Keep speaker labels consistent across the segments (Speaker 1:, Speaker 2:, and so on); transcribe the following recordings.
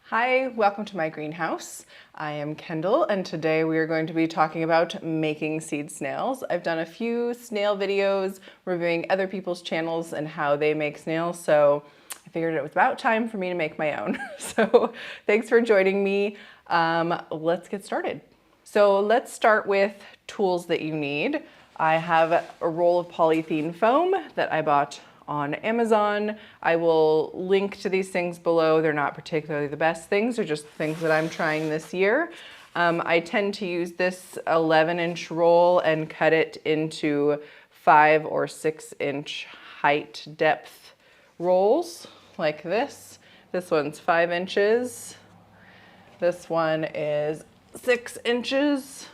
Speaker 1: Hi, welcome to my greenhouse. I am Kendall and today we are going to be talking about making seed snails. I've done a few snail videos reviewing other people's channels and how they make snails, so I figured it was about time for me to make my own. So thanks for joining me. Let's get started. So let's start with tools that you need. I have a roll of polythene foam that I bought on Amazon. I will link to these things below. They're not particularly the best things, they're just things that I'm trying this year. I tend to use this 11-inch roll and cut it into 5 or 6-inch height depth rolls like this. This one's 5 inches. This one is 6 inches.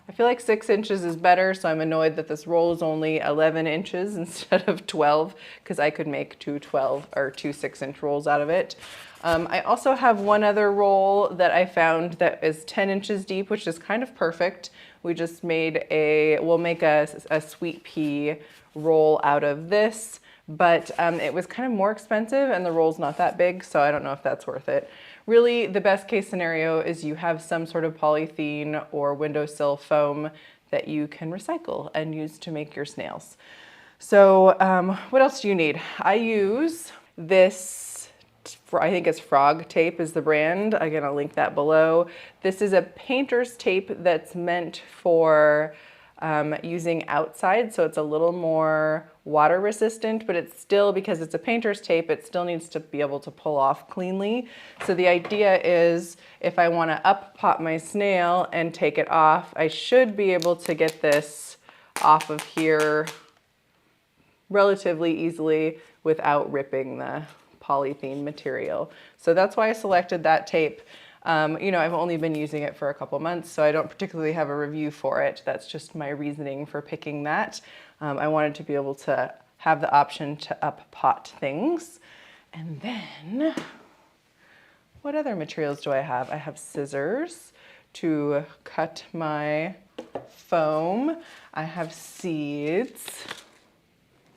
Speaker 1: I feel like 6 inches is better, so I'm annoyed that this roll is only 11 inches instead of 12, because I could make two 6-inch rolls out of it. I also have one other roll that I found that is 10 inches deep, which is kind of perfect. We just we'll make a sweet pea roll out of this, but it was kind of more expensive and the roll's not that big, so I don't know if that's worth it. Really, the best case scenario is you have some sort of polythene or windowsill foam that you can recycle and use to make your snails. So what else do you need? I use this, I think it's Frog Tape is the brand. Again, I'll link that below. This is a painter's tape that's meant for using outside, so it's a little more water resistant, but it's still, because it's a painter's tape, it still needs to be able to pull off cleanly. So the idea is if I want to up pot my snail and take it off, I should be able to get this off of here relatively easily without ripping the polythene material. So that's why I selected that tape. You know, I've only been using it for a couple months, so I don't particularly have a review for it. That's just my reasoning for picking that. I wanted to be able to have the option to up pot things. And then, what other materials do I have? I have scissors to cut my foam. I have seeds,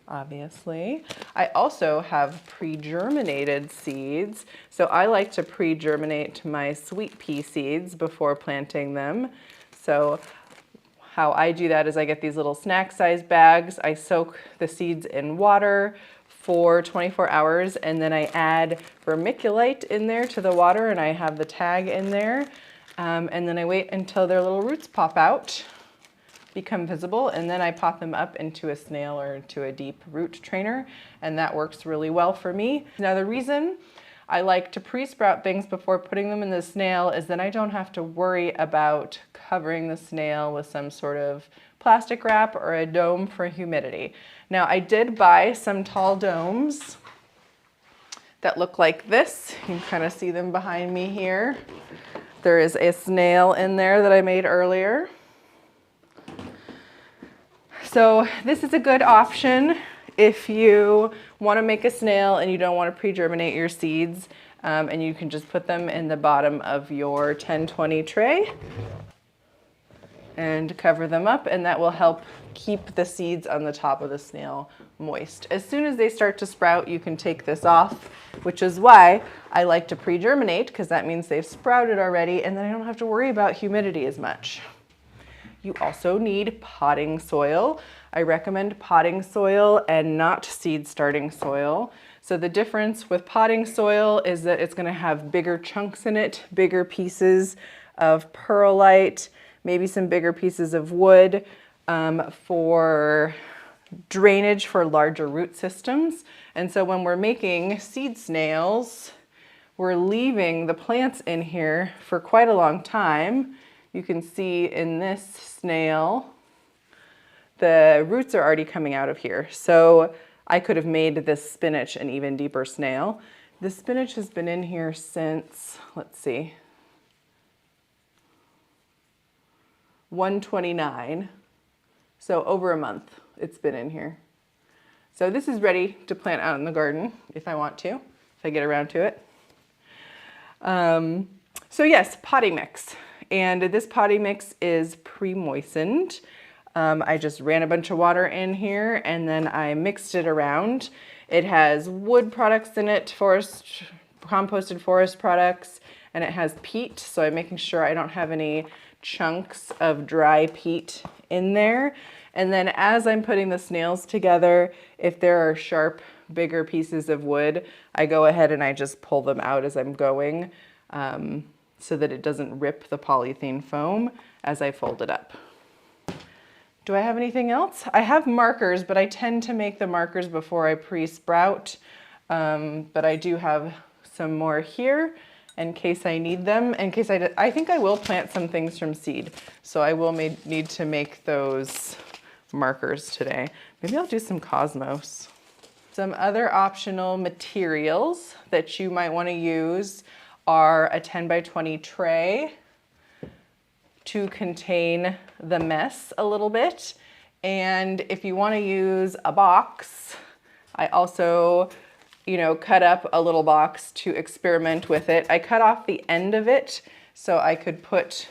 Speaker 1: obviously. I also have pre-germinated seeds. So I like to pre-germinate my sweet pea seeds before planting them. So how I do that is I get these little snack size bags. I soak the seeds in water for 24 hours and then I add vermiculite in there to the water and I have the tag in there. And then I wait until their little roots pop out, become visible, and then I pot them up into a snail or into a deep root trainer, and that works really well for me. Now the reason I like to pre-sprout things before putting them in the snail is then I don't have to worry about covering the snail with some sort of plastic wrap or a dome for humidity. Now I did buy some tall domes that look like this. You can kind of see them behind me here. There is a snail in there that I made earlier. So this is a good option if you want to make a snail and you don't want to pre-germinate your seeds, and you can just put them in the bottom of your 10-20 tray and cover them up, and that will help keep the seeds on the top of the snail moist. As soon as they start to sprout, you can take this off, which is why I like to pre-germinate, because that means they've sprouted already and then I don't have to worry about humidity as much. You also need potting soil. I recommend potting soil and not seed starting soil. So the difference with potting soil is that it's going to have bigger chunks in it, bigger pieces of perlite, maybe some bigger pieces of wood for drainage for larger root systems. And so when we're making seed snails, we're leaving the plants in here for quite a long time. You can see in this snail, the roots are already coming out of here. So I could have made this spinach an even deeper snail. The spinach has been in here since, let's see, 129. So over a month it's been in here. So this is ready to plant out in the garden if I want to, if I get around to it. So yes, potting mix. And this potting mix is pre-moistened. I just ran a bunch of water in here and then I mixed it around. It has wood products in it, forest composted forest products, and it has peat, so I'm making sure I don't have any chunks of dry peat in there. And then as I'm putting the snails together, if there are sharp, bigger pieces of wood, I go ahead and I just pull them out as I'm going, so that it doesn't rip the polythene foam as I fold it up. Do I have anything else? I have markers, but I tend to make the markers before I pre-sprout. But I do have some more here in case I need them. In case I think I will plant some things from seed. So I will need to make those markers today. Maybe I'll do some cosmos. Some other optional materials that you might want to use are a 10 by 20 tray to contain the mess a little bit. And if you want to use a box, I also, cut up a little box to experiment with it. I cut off the end of it so I could put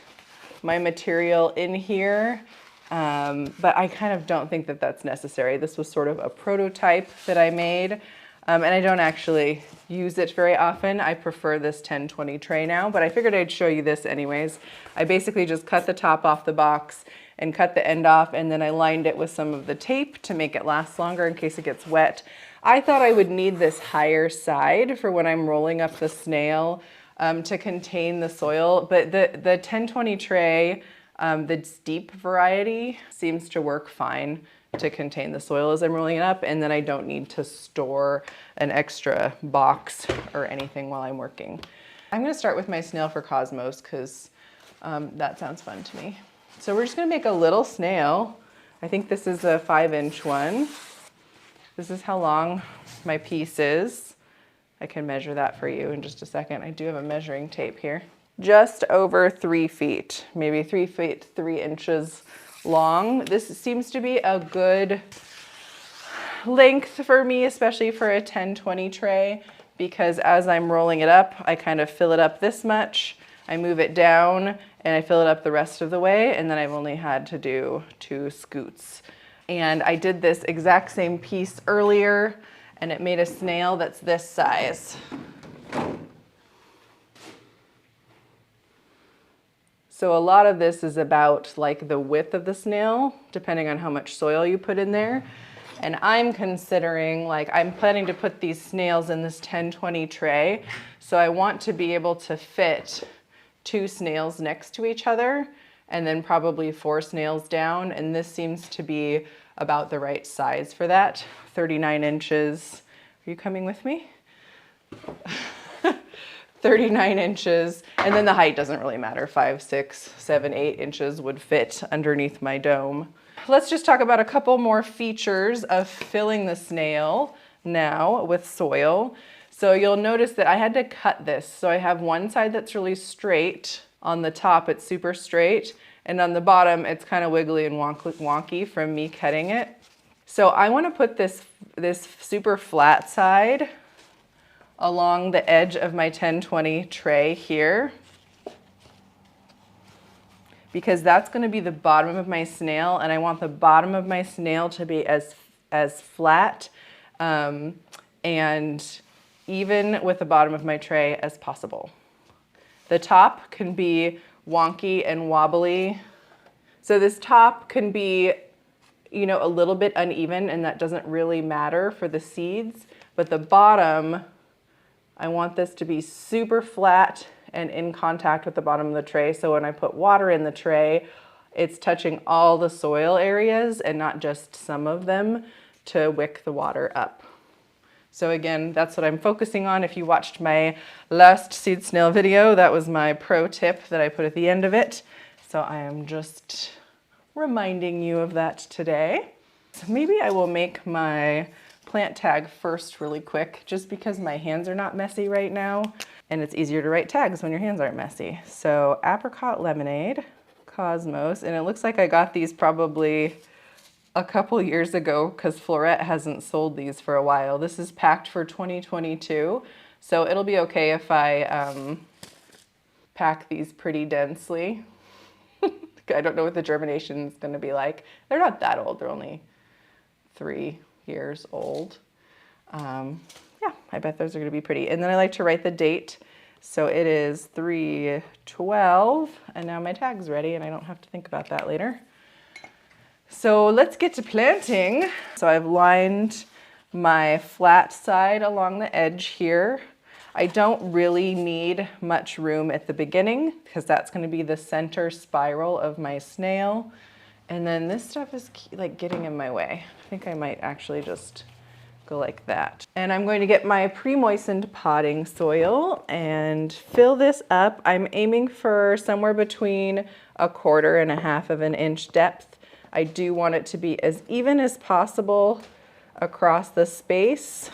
Speaker 1: my material in here, but I kind of don't think that that's necessary. This was sort of a prototype that I made. And I don't actually use it very often. I prefer this 10-20 tray now, but I figured I'd show you this anyways. I basically just cut the top off the box and cut the end off, and then I lined it with some of the tape to make it last longer in case it gets wet. I thought I would need this higher side for when I'm rolling up the snail to contain the soil, but the 10-20 tray, the deep variety, seems to work fine to contain the soil as I'm rolling it up, and then I don't need to store an extra box or anything while I'm working. I'm gonna start with my snail for cosmos because that sounds fun to me. So we're just gonna make a little snail. I think this is a 5-inch one. This is how long my piece is. I can measure that for you in just a second. I do have a measuring tape here. Just over 3 feet, maybe 3 feet, 3 inches long. This seems to be a good length for me, especially for a 10-20 tray, because as I'm rolling it up, I kind of fill it up this much, I move it down, and I fill it up the rest of the way, and then I've only had to do 2 scoots. And I did this exact same piece earlier, and it made a snail that's this size. So a lot of this is about like the width of the snail, depending on how much soil you put in there. And I'm considering, I'm planning to put these snails in this 10-20 tray. So I want to be able to fit 2 snails next to each other and then probably 4 snails down. And this seems to be about the right size for that, 39 inches. Are you coming with me? 39 inches, and then the height doesn't really matter. 5, 6, 7, 8 inches would fit underneath my dome. Let's just talk about a couple more features of filling the snail now with soil. So you'll notice that I had to cut this. So I have one side that's really straight. On the top, it's super straight, and on the bottom, it's kind of wiggly and wonky from me cutting it. So I want to put this super flat side along the edge of my 10-20 tray here, because that's going to be the bottom of my snail, and I want the bottom of my snail to be as flat and even with the bottom of my tray as possible. The top can be wonky and wobbly. So this top can be, a little bit uneven, and that doesn't really matter for the seeds, but the bottom, I want this to be super flat and in contact with the bottom of the tray. So when I put water in the tray, it's touching all the soil areas and not just some of them to wick the water up. So again, that's what I'm focusing on. If you watched my last seed snail video, that was my pro tip that I put at the end of it. So I am just reminding you of that today. So maybe I will make my plant tag first really quick, just because my hands are not messy right now, and it's easier to write tags when your hands aren't messy. So apricot lemonade, cosmos, and it looks like I got these probably a couple years ago because Florette hasn't sold these for a while. This is packed for 2022, so it'll be okay if I pack these pretty densely. I don't know what the germination is going to be like. They're not that old. They're only 3 years old. Yeah, I bet those are gonna be pretty. And then I like to write the date. So it is 3/12, and now my tag's ready and I don't have to think about that later. So let's get to planting. So I've lined my flat side along the edge here. I don't really need much room at the beginning because that's going to be the center spiral of my snail. And then this stuff is like getting in my way. I think I might actually just go like that. And I'm going to get my pre-moistened potting soil and fill this up. I'm aiming for somewhere between 1/4 and 1/2 of an inch depth. I do want it to be as even as possible across the space,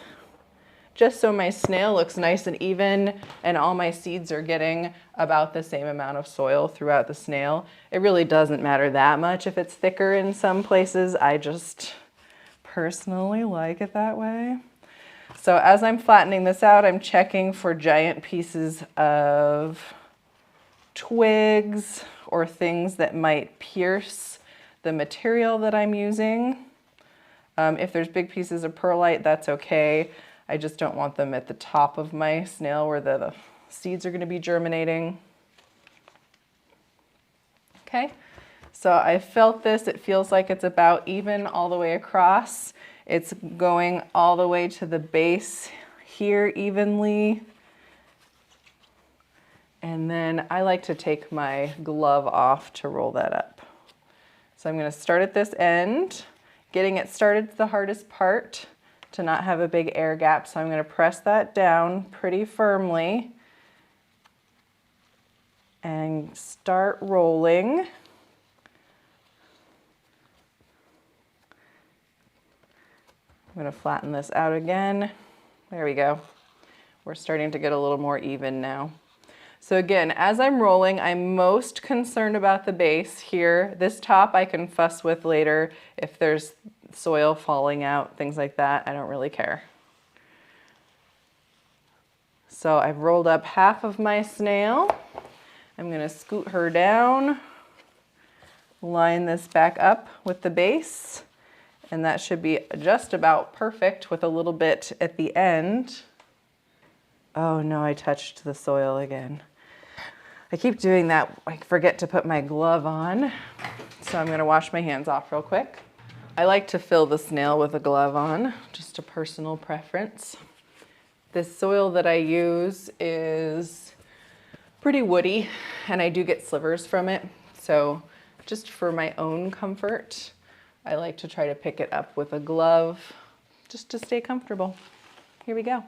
Speaker 1: just so my snail looks nice and even and all my seeds are getting about the same amount of soil throughout the snail. It really doesn't matter that much if it's thicker in some places. I just personally like it that way. So as I'm flattening this out, I'm checking for giant pieces of twigs or things that might pierce the material that I'm using. If there's big pieces of perlite, that's okay. I just don't want them at the top of my snail where the seeds are going to be germinating. Okay, so I felt this. It feels like it's about even all the way across. It's going all the way to the base here evenly. And then I like to take my glove off to roll that up. So I'm going to start at this end. Getting it started is the hardest part, to not have a big air gap. So I'm going to press that down pretty firmly and start rolling. I'm going to flatten this out again. There we go. We're starting to get a little more even now. So again, as I'm rolling, I'm most concerned about the base here. This top I can fuss with later if there's soil falling out, things like that. I don't really care. So I've rolled up half of my snail. I'm going to scoot her down, line this back up with the base, and that should be just about perfect with a little bit at the end. Oh no, I touched the soil again. I keep doing that. I forget to put my glove on. So I'm going to wash my hands off real quick. I like to fill the snail with a glove on, just a personal preference. This soil that I use is pretty woody and I do get slivers from it. So just for my own comfort, I like to try to pick it up with a glove just to stay comfortable. Here we go.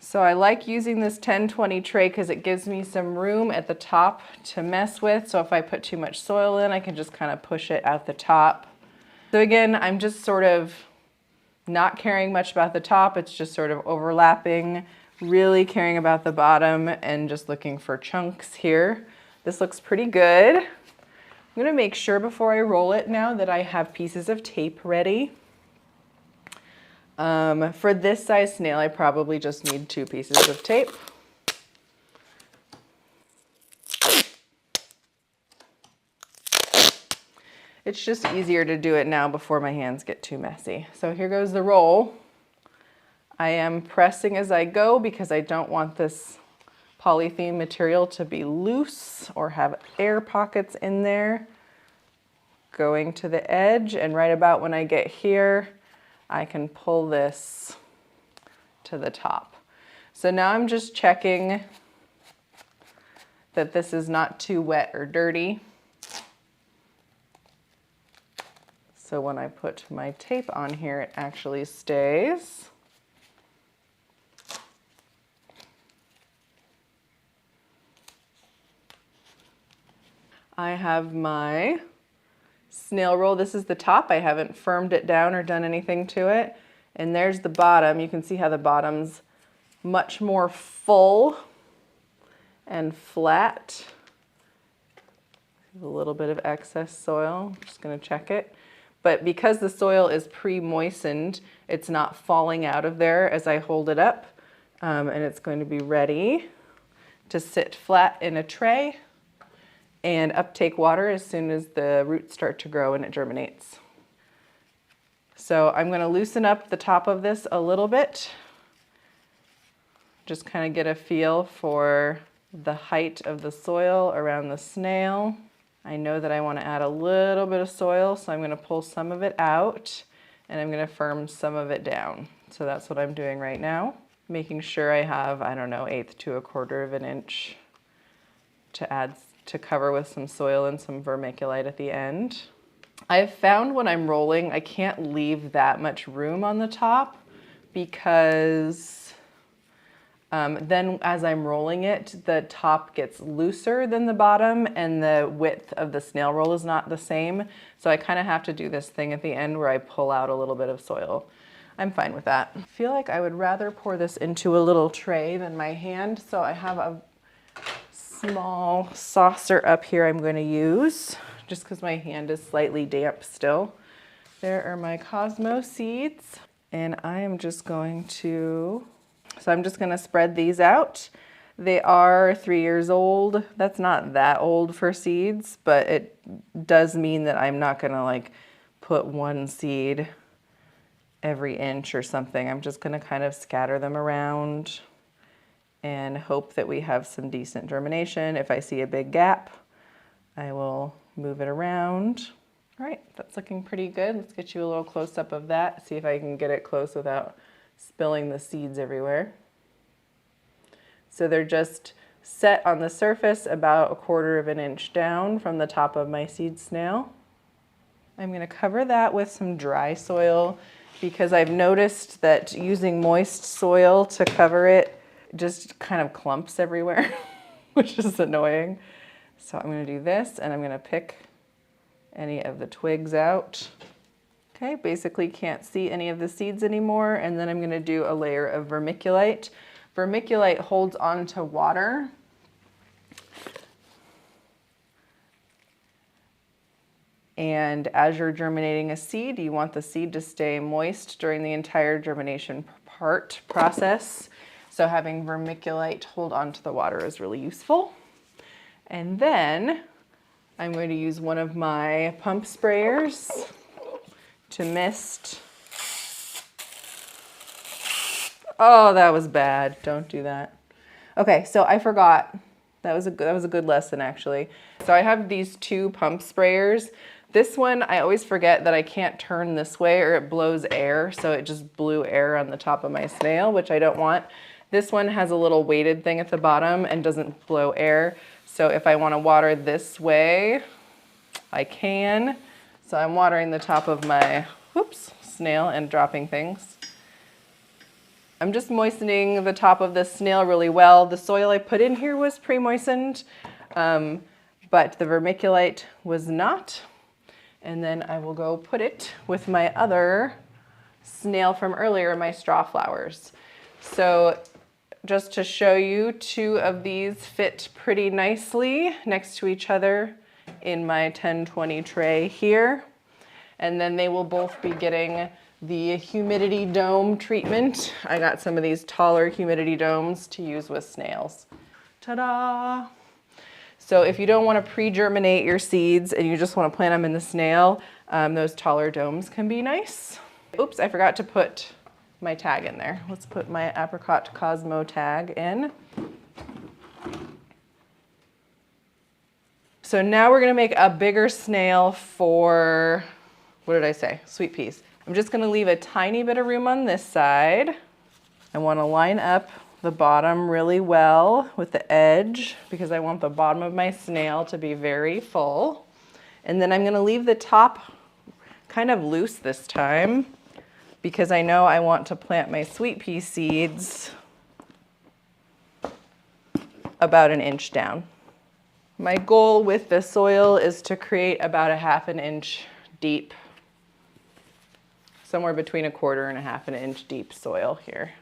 Speaker 1: So I like using this 10-20 tray because it gives me some room at the top to mess with. So if I put too much soil in, I can just kind of push it out the top. So again, I'm just sort of not caring much about the top. It's just sort of overlapping, really caring about the bottom and just looking for chunks here. This looks pretty good. I'm going to make sure before I roll it now that I have pieces of tape ready. For this size snail, I probably just need 2 pieces of tape. It's just easier to do it now before my hands get too messy. So here goes the roll. I am pressing as I go because I don't want this polythene material to be loose or have air pockets in there. Going to the edge, and right about when I get here, I can pull this to the top. So now I'm just checking that this is not too wet or dirty. So when I put my tape on here, it actually stays. I have my snail roll. This is the top. I haven't firmed it down or done anything to it. And there's the bottom. You can see how the bottom's much more full and flat. A little bit of excess soil. I'm just going to check it. But because the soil is pre-moistened, it's not falling out of there as I hold it up. And it's going to be ready to sit flat in a tray and uptake water as soon as the roots start to grow and it germinates. So I'm going to loosen up the top of this a little bit. Just kind of get a feel for the height of the soil around the snail. I know that I want to add a little bit of soil, so I'm going to pull some of it out and I'm going to firm some of it down. So that's what I'm doing right now, making sure I have, I don't know, 1/8 to 1/4 of an inch to add, to cover with some soil and some vermiculite at the end. I've found when I'm rolling, I can't leave that much room on the top because then as I'm rolling it, the top gets looser than the bottom and the width of the snail roll is not the same. So I kind of have to do this thing at the end where I pull out a little bit of soil. I'm fine with that. I feel like I would rather pour this into a little tray than my hand. So I have a small saucer up here I'm going to use just because my hand is slightly damp still. There are my Cosmo seeds and I am just going to... So I'm just gonna spread these out. They are 3 years old. That's not that old for seeds, but it does mean that I'm not gonna like put one seed every inch or something. I'm just gonna kind of scatter them around and hope that we have some decent germination. If I see a big gap, I will move it around. All right, that's looking pretty good. Let's get you a little close up of that. See if I can get it close without spilling the seeds everywhere. So they're just set on the surface about 1/4 of an inch down from the top of my seed snail. I'm going to cover that with some dry soil because I've noticed that using moist soil to cover it just kind of clumps everywhere, which is annoying. So I'm going to do this and I'm going to pick any of the twigs out. Okay, basically can't see any of the seeds anymore. And then I'm going to do a layer of vermiculite. Vermiculite holds on to water. And as you're germinating a seed, you want the seed to stay moist during the entire germination process. So having vermiculite hold on to the water is really useful. And then I'm going to use one of my pump sprayers to mist. Oh, that was bad. Don't do that. Okay, so I forgot. That was a good lesson actually. So I have these 2 pump sprayers. This one, I always forget that I can't turn this way or it blows air. So it just blew air on the top of my snail, which I don't want. This one has a little weighted thing at the bottom and doesn't blow air. So if I want to water this way, I can. So I'm watering the top of my, snail and dropping things. I'm just moistening the top of this snail really well. The soil I put in here was pre-moistened, but the vermiculite was not. And then I will go put it with my other snail from earlier, my straw flowers. So just to show you, 2 of these fit pretty nicely next to each other in my 10-20 tray here. And then they will both be getting the humidity dome treatment. I got some of these taller humidity domes to use with snails. Ta-da! So if you don't want to pre-germinate your seeds and you just want to plant them in the snail, those taller domes can be nice. Oops, I forgot to put my tag in there. Let's put my Apricot Cosmo tag in. So now we're going to make a bigger snail for, what did I say? Sweet peas. I'm just going to leave a tiny bit of room on this side. I want to line up the bottom really well with the edge because I want the bottom of my snail to be very full. And then I'm going to leave the top kind of loose this time because I know I want to plant my sweet pea seeds about 1 inch down. My goal with the soil is to create about 1/2 inch deep, somewhere between 1/4 and 1/2 inch deep soil here.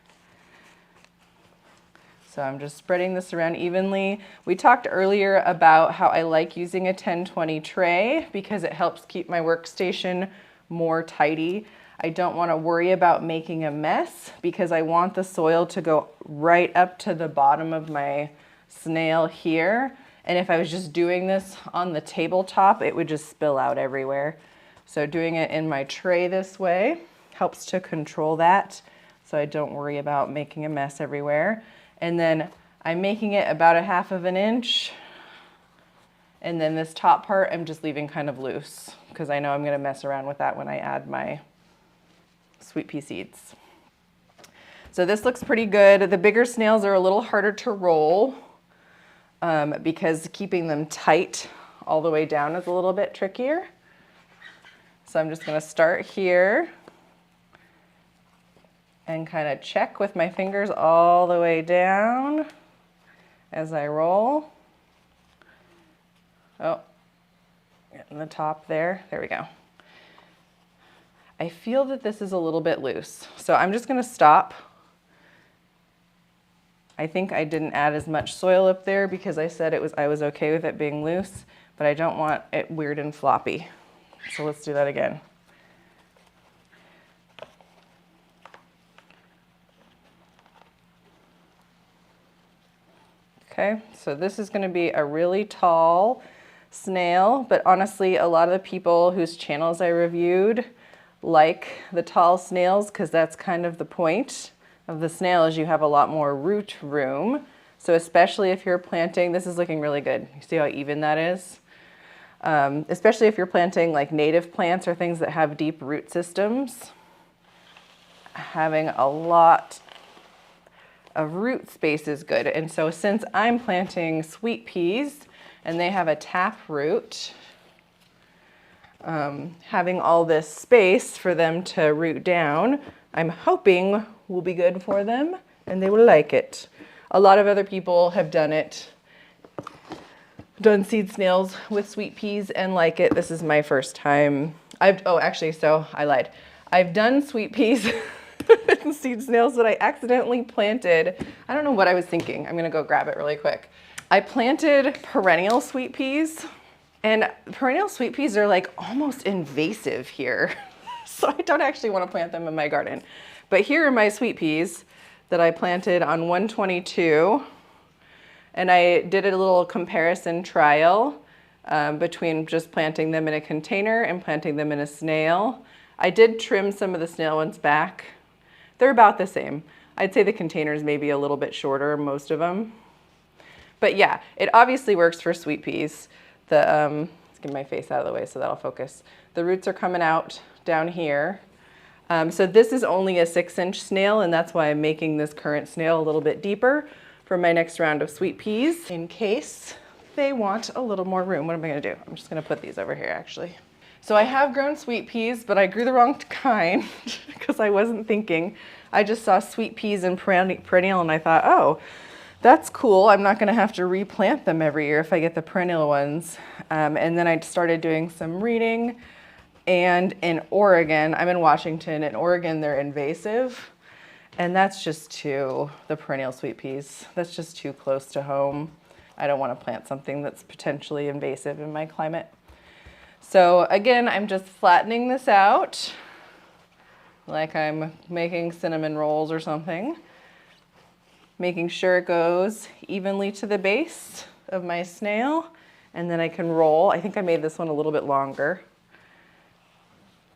Speaker 1: So I'm just spreading this around evenly. We talked earlier about how I like using a 10-20 tray because it helps keep my workstation more tidy. I don't want to worry about making a mess because I want the soil to go right up to the bottom of my snail here. And if I was just doing this on the tabletop, it would just spill out everywhere. So doing it in my tray this way helps to control that so I don't worry about making a mess everywhere. And then I'm making it about 1/2 inch. And then this top part I'm just leaving kind of loose because I know I'm gonna mess around with that when I add my sweet pea seeds. So this looks pretty good. The bigger snails are a little harder to roll because keeping them tight all the way down is a little bit trickier. So I'm just gonna start here and kind of check with my fingers all the way down as I roll. Oh, getting the top there. There we go. I feel that this is a little bit loose, so I'm just gonna stop. I think I didn't add as much soil up there because I said I was okay with it being loose, but I don't want it weird and floppy. So let's do that again. Okay, so this is gonna be a really tall snail, but honestly, a lot of the people whose channels I reviewed like the tall snails because that's kind of the point of the snail is you have a lot more root room. So especially if you're planting, this is looking really good. You see how even that is? Especially if you're planting like native plants or things that have deep root systems, having a lot of root space is good. And so since I'm planting sweet peas and they have a tap root, having all this space for them to root down, I'm hoping will be good for them and they will like it. A lot of other people have done it, done seed snails with sweet peas and like it. This is my first time. So I lied. I've done sweet peas and seed snails that I accidentally planted. I don't know what I was thinking. I'm gonna go grab it really quick. I planted perennial sweet peas, and perennial sweet peas are like almost invasive here. So I don't actually want to plant them in my garden. But here are my sweet peas that I planted on 122. And I did a little comparison trial between just planting them in a container and planting them in a snail. I did trim some of the snail ones back. They're about the same. I'd say the containers may be a little bit shorter, most of them. But yeah, it obviously works for sweet peas. Let's get my face out of the way so that'll focus. The roots are coming out down here. So this is only a 6-inch snail, and that's why I'm making this current snail a little bit deeper for my next round of sweet peas in case they want a little more room. What am I gonna do? I'm just gonna put these over here actually. So I have grown sweet peas, but I grew the wrong kind because I wasn't thinking. I just saw sweet peas and perennial and I thought, oh, that's cool. I'm not gonna have to replant them every year if I get the perennial ones. And then I started doing some reading. And in Oregon, I'm in Washington, in Oregon they're invasive. And that's just the perennial sweet peas, that's just too close to home. I don't wanna plant something that's potentially invasive in my climate. So again, I'm just flattening this out like I'm making cinnamon rolls or something. Making sure it goes evenly to the base of my snail, and then I can roll. I think I made this one a little bit longer.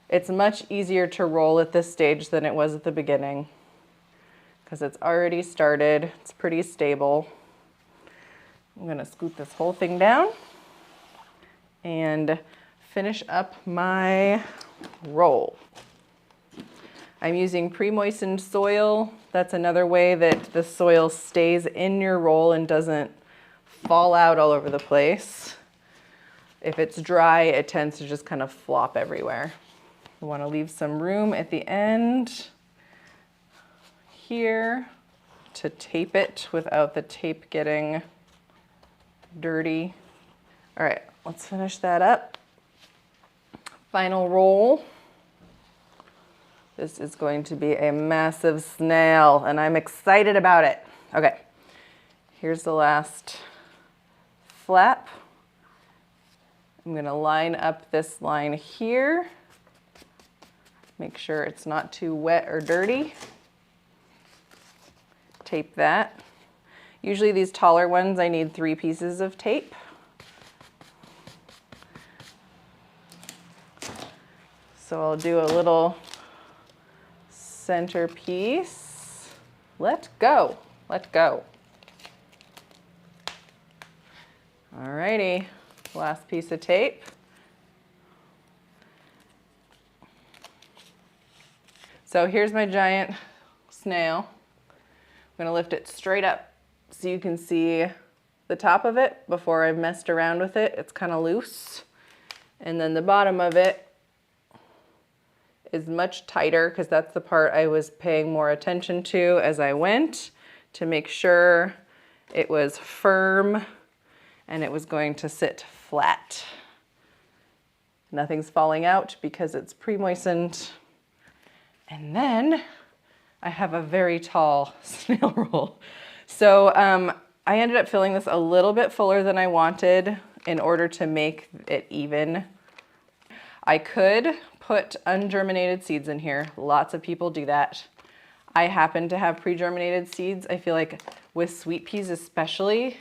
Speaker 1: It's much easier to roll at this stage than it was at the beginning because it's already started. It's pretty stable. I'm gonna scoop this whole thing down and finish up my roll. I'm using pre-moistened soil. That's another way that the soil stays in your roll and doesn't fall out all over the place. If it's dry, it tends to just kind of flop everywhere. You want to leave some room at the end here to tape it without the tape getting dirty. All right, let's finish that up. Final roll. This is going to be a massive snail and I'm excited about it. Okay, here's the last flap. I'm gonna line up this line here. Make sure it's not too wet or dirty. Tape that. Usually these taller ones, I need 3 pieces of tape. So I'll do a little center piece. Let go, let go. Alrighty, last piece of tape. So here's my giant snail. I'm gonna lift it straight up so you can see the top of it before I've messed around with it. It's kind of loose. And then the bottom of it is much tighter because that's the part I was paying more attention to as I went to make sure it was firm and it was going to sit flat. Nothing's falling out because it's pre-moistened. And then I have a very tall snail roll. So I ended up filling this a little bit fuller than I wanted in order to make it even. I could put ungerminated seeds in here. Lots of people do that. I happen to have pre-germinated seeds. I feel like with sweet peas especially,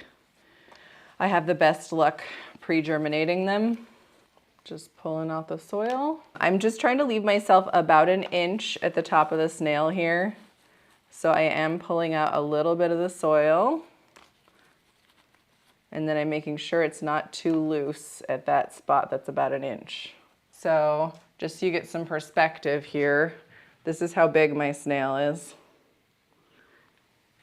Speaker 1: I have the best luck pre-germinating them. Just pulling out the soil. I'm just trying to leave myself about an inch at the top of the snail here. So I am pulling out a little bit of the soil. And then I'm making sure it's not too loose at that spot that's about an inch. So just so you get some perspective here, this is how big my snail is.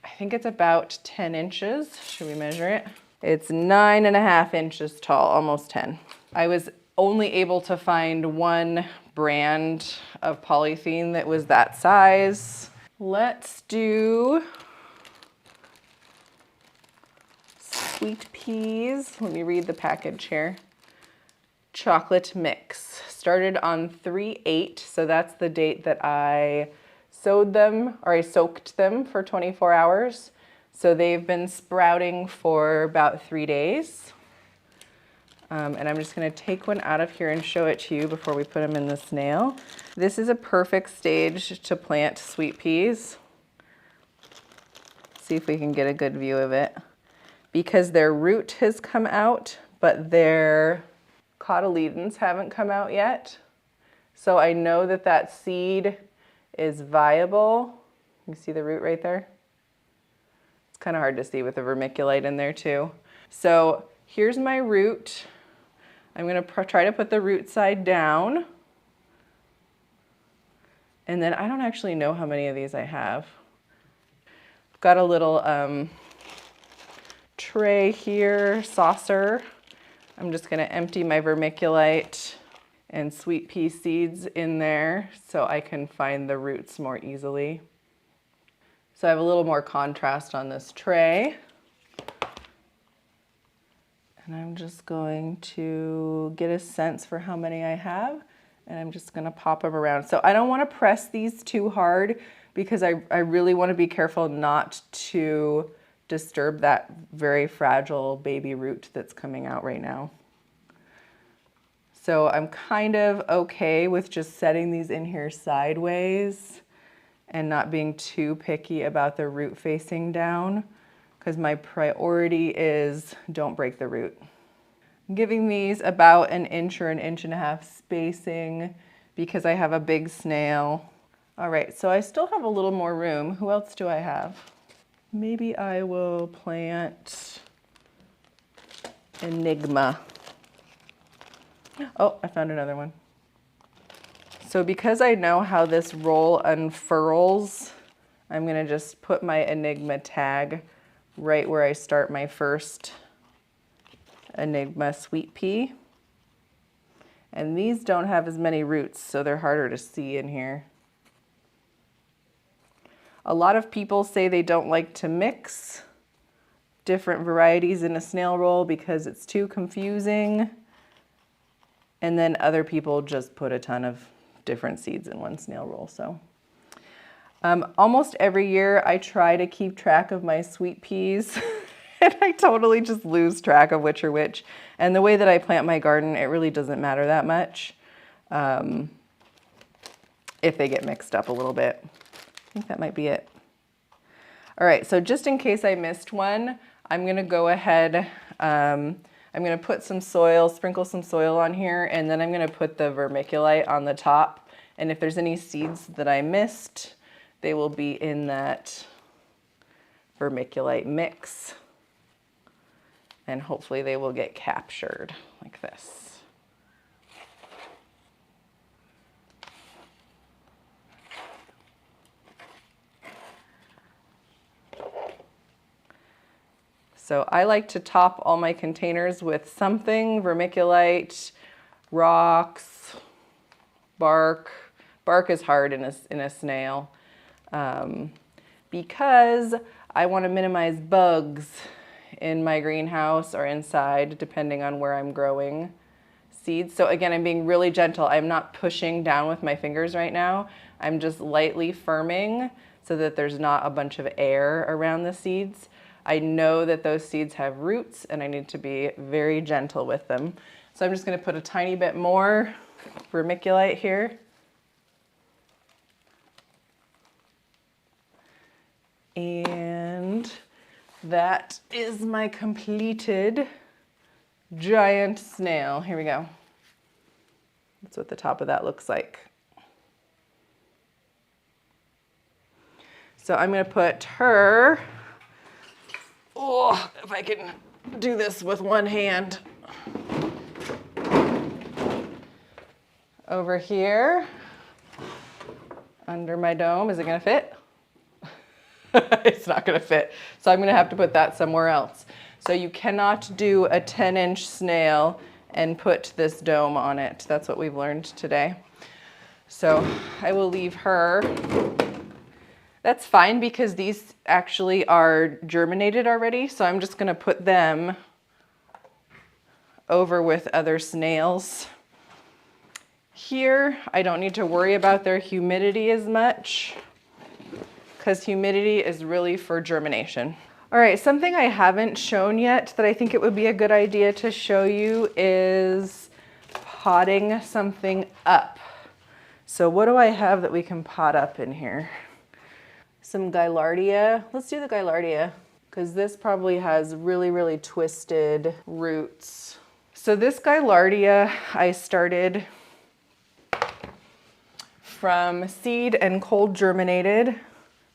Speaker 1: I think it's about 10 inches. Should we measure it? It's 9.5 inches tall, almost 10. I was only able to find one brand of polythene that was that size. Let's do sweet peas. Let me read the package here. Chocolate mix. Started on 3/8, so that's the date that I sowed them, or I soaked them for 24 hours. So they've been sprouting for about 3 days. And I'm just gonna take one out of here and show it to you before we put them in the snail. This is a perfect stage to plant sweet peas. See if we can get a good view of it. Because their root has come out, but their cotyledons haven't come out yet. So I know that that seed is viable. You see the root right there? It's kind of hard to see with the vermiculite in there too. So here's my root. I'm going to try to put the root side down. And then I don't actually know how many of these I have. I've got a little tray here, saucer. I'm just going to empty my vermiculite and sweet pea seeds in there so I can find the roots more easily. So I have a little more contrast on this tray. And I'm just going to get a sense for how many I have, and I'm just gonna pop them around. So I don't wanna press these too hard because I really wanna be careful not to disturb that very fragile baby root that's coming out right now. So I'm kind of okay with just setting these in here sideways and not being too picky about the root facing down, because my priority is don't break the root. I'm giving these about an inch or an inch and a half spacing because I have a big snail. All right, so I still have a little more room. Who else do I have? Maybe I will plant Enigma. Oh, I found another one. So because I know how this roll unfurls, I'm gonna just put my Enigma tag right where I start my first Enigma sweet pea. And these don't have as many roots, so they're harder to see in here. A lot of people say they don't like to mix different varieties in a snail roll because it's too confusing. And then other people just put a ton of different seeds in one snail roll. So almost every year I try to keep track of my sweet peas and I totally just lose track of which are which. And the way that I plant my garden, it really doesn't matter that much if they get mixed up a little bit. I think that might be it. All right, so just in case I missed one, I'm gonna go ahead, I'm gonna put some soil, sprinkle some soil on here, and then I'm gonna put the vermiculite on the top. And if there's any seeds that I missed, they will be in that vermiculite mix, and hopefully they will get captured like this. So I like to top all my containers with something, vermiculite, rocks, bark. Bark is hard in a snail because I want to minimize bugs in my greenhouse or inside, depending on where I'm growing seeds. So again, I'm being really gentle. I'm not pushing down with my fingers right now. I'm just lightly firming so that there's not a bunch of air around the seeds. I know that those seeds have roots and I need to be very gentle with them. So I'm just going to put a tiny bit more vermiculite here. And that is my completed giant snail. Here we go. That's what the top of that looks like. So I'm going to put her, oh, if I can do this with one hand, over here under my dome. Is it going to fit? It's not going to fit. So I'm going to have to put that somewhere else. So you cannot do a 10-inch snail and put this dome on it. That's what we've learned today. So I will leave her. That's fine because these actually are germinated already. So I'm just going to put them over with other snails. Here, I don't need to worry about their humidity as much because humidity is really for germination. All right, something I haven't shown yet that I think it would be a good idea to show you is potting something up. So what do I have that we can pot up in here? Some gaillardia. Let's do the gaillardia because this probably has really, really twisted roots. So this gaillardia I started from seed and cold germinated.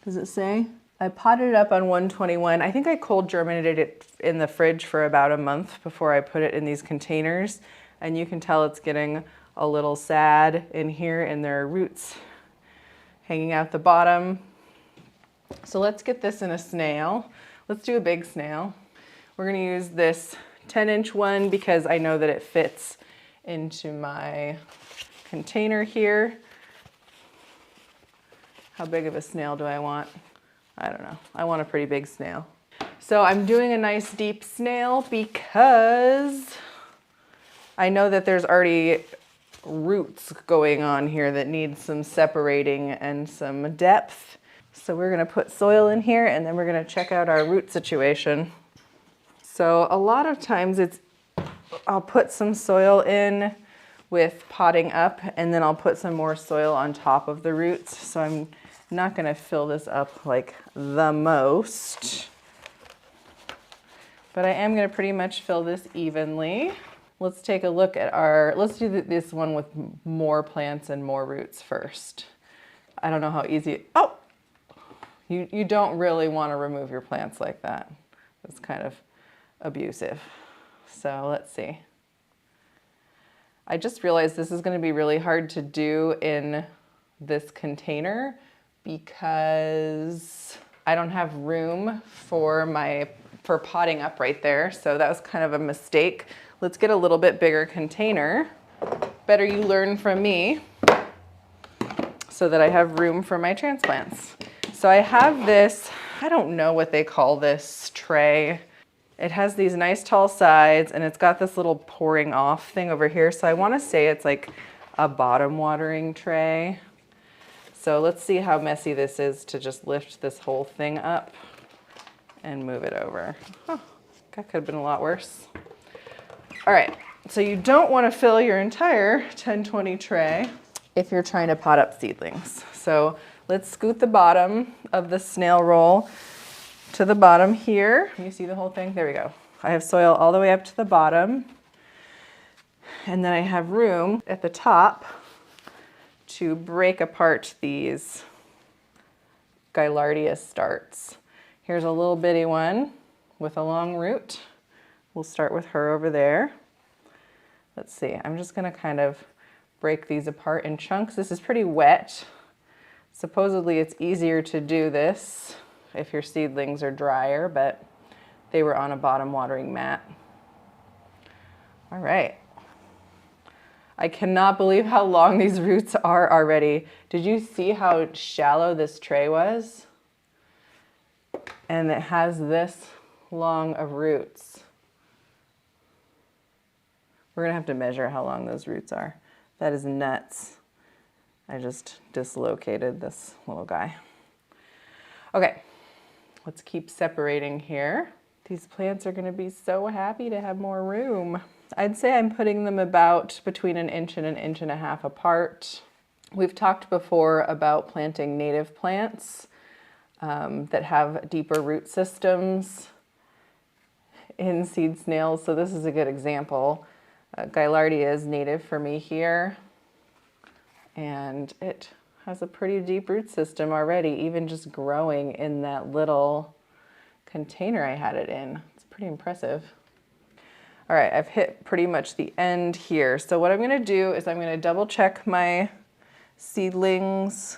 Speaker 1: Does it say? I potted it up on 121. I think I cold germinated it in the fridge for about a month before I put it in these containers. And you can tell it's getting a little sad in here and there are roots hanging out the bottom. So let's get this in a snail. Let's do a big snail. We're gonna use this 10-inch one because I know that it fits into my container here. How big of a snail do I want? I don't know. I want a pretty big snail. So I'm doing a nice deep snail because I know that there's already roots going on here that need some separating and some depth. So we're gonna put soil in here and then we're gonna check out our root situation. So a lot of times I'll put some soil in with potting up and then I'll put some more soil on top of the roots. So I'm not gonna fill this up like the most, but I am gonna pretty much fill this evenly. Let's take a look at let's do this one with more plants and more roots first. I don't know how easy, oh! You don't really wanna remove your plants like that. It's kind of abusive. So let's see. I just realized this is gonna be really hard to do in this container because I don't have room for potting up right there. So that was kind of a mistake. Let's get a little bit bigger container. Better you learn from me so that I have room for my transplants. So I have this, I don't know what they call this tray. It has these nice tall sides and it's got this little pouring off thing over here. So I wanna say it's like a bottom watering tray. So let's see how messy this is to just lift this whole thing up and move it over. Oh, that could have been a lot worse. All right, so you don't want to fill your entire 1020 tray if you're trying to pot up seedlings. So let's scoot the bottom of the snail roll to the bottom here. You see the whole thing? There we go. I have soil all the way up to the bottom. And then I have room at the top to break apart these gaillardia starts. Here's a little bitty one with a long root. We'll start with her over there. Let's see, I'm just gonna kind of break these apart in chunks. This is pretty wet. Supposedly it's easier to do this if your seedlings are drier, but they were on a bottom watering mat. All right. I cannot believe how long these roots are already. Did you see how shallow this tray was? And it has this long of roots. We're gonna have to measure how long those roots are. That is nuts. I just dislocated this little guy. Okay, let's keep separating here. These plants are gonna be so happy to have more room. I'd say I'm putting them about between an inch and an inch and a half apart. We've talked before about planting native plants that have deeper root systems in seed snails, so this is a good example. Gaillardia is native for me here, and it has a pretty deep root system already, even just growing in that little container I had it in. It's pretty impressive. All right, I've hit pretty much the end here. So what I'm gonna do is I'm gonna double check my seedlings,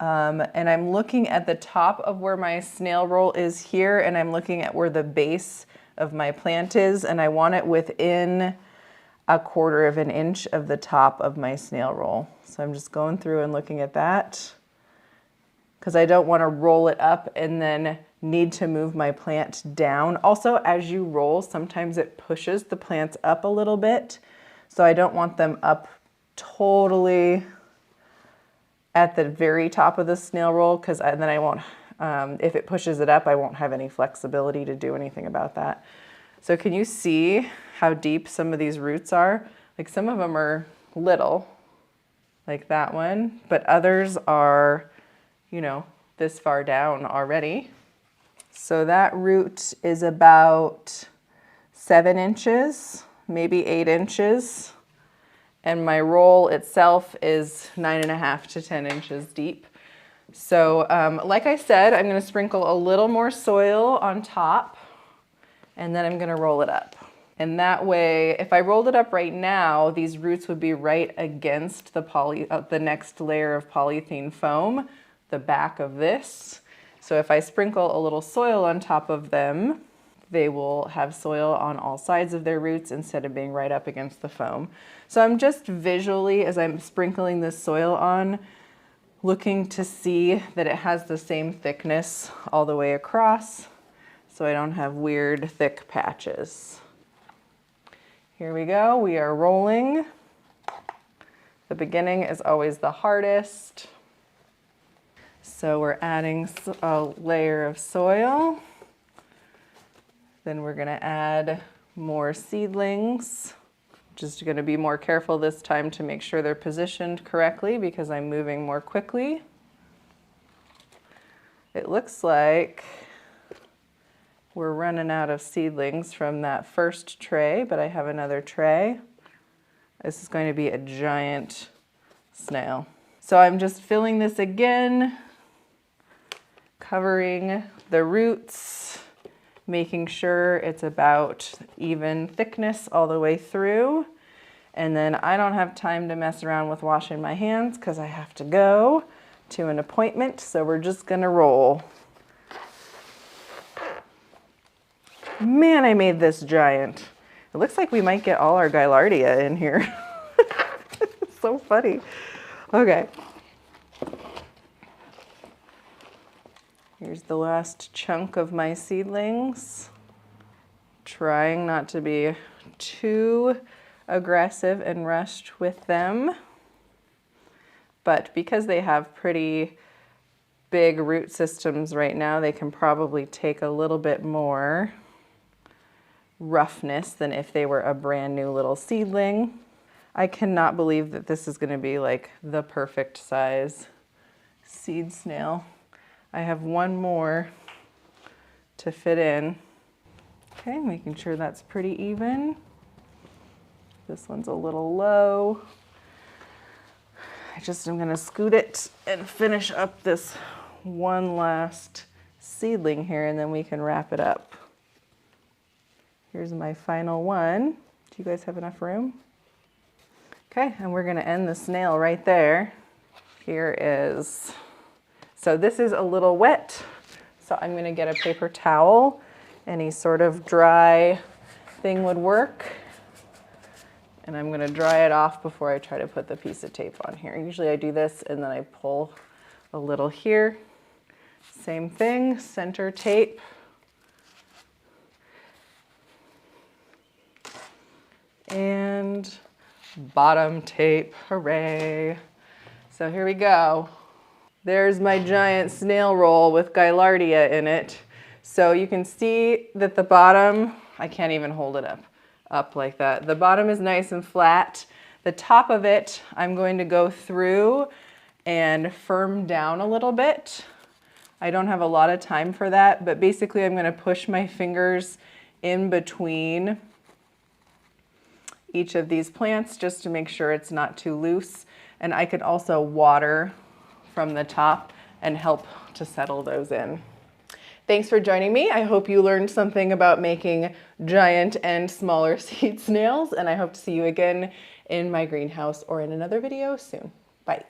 Speaker 1: and I'm looking at the top of where my snail roll is here, and I'm looking at where the base of my plant is, and I want it within 1/4 of an inch of the top of my snail roll. So I'm just going through and looking at that because I don't want to roll it up and then need to move my plant down. Also, as you roll, sometimes it pushes the plants up a little bit. So I don't want them up totally at the very top of the snail roll, because then I won't, if it pushes it up, I won't have any flexibility to do anything about that. So can you see how deep some of these roots are? Like some of them are little, like that one, but others are, you know, this far down already. So that root is about 7 inches, maybe 8 inches. And my roll itself is 9.5 to 10 inches deep. So like I said, I'm gonna sprinkle a little more soil on top, and then I'm gonna roll it up. And that way, if I rolled it up right now, these roots would be right against the next layer of polythene foam, the back of this. So if I sprinkle a little soil on top of them, they will have soil on all sides of their roots instead of being right up against the foam. So I'm just visually, as I'm sprinkling this soil on, looking to see that it has the same thickness all the way across, so I don't have weird thick patches. Here we go, we are rolling. The beginning is always the hardest. So we're adding a layer of soil. Then we're gonna add more seedlings. Just gonna be more careful this time to make sure they're positioned correctly because I'm moving more quickly. It looks like we're running out of seedlings from that first tray, but I have another tray. This is going to be a giant snail. So I'm just filling this again, covering the roots, making sure it's about even thickness all the way through. And then I don't have time to mess around with washing my hands because I have to go to an appointment. So we're just gonna roll. Man, I made this giant. It looks like we might get all our gaillardia in here. It's so funny. Okay. Here's the last chunk of my seedlings. Trying not to be too aggressive and rushed with them. But because they have pretty big root systems right now, they can probably take a little bit more roughness than if they were a brand new little seedling. I cannot believe that this is going to be like the perfect size seed snail. I have one more to fit in. Okay, making sure that's pretty even. This one's a little low. I just am going to scoot it and finish up this one last seedling here and then we can wrap it up. Here's my final one. Do you guys have enough room? Okay, and we're gonna end the snail right there. Here is, so this is a little wet, so I'm gonna get a paper towel. Any sort of dry thing would work. And I'm gonna dry it off before I try to put the piece of tape on here. Usually I do this and then I pull a little here. Same thing, center tape. And bottom tape, hooray. So here we go. There's my giant snail roll with gaillardia in it. So you can see that the bottom, I can't even hold it up like that. The bottom is nice and flat. The top of it, I'm going to go through and firm down a little bit. I don't have a lot of time for that, but basically I'm gonna push my fingers in between each of these plants just to make sure it's not too loose. And I could also water from the top and help to settle those in. Thanks for joining me. I hope you learned something about making giant and smaller seed snails, and I hope to see you again in my greenhouse or in another video soon. Bye.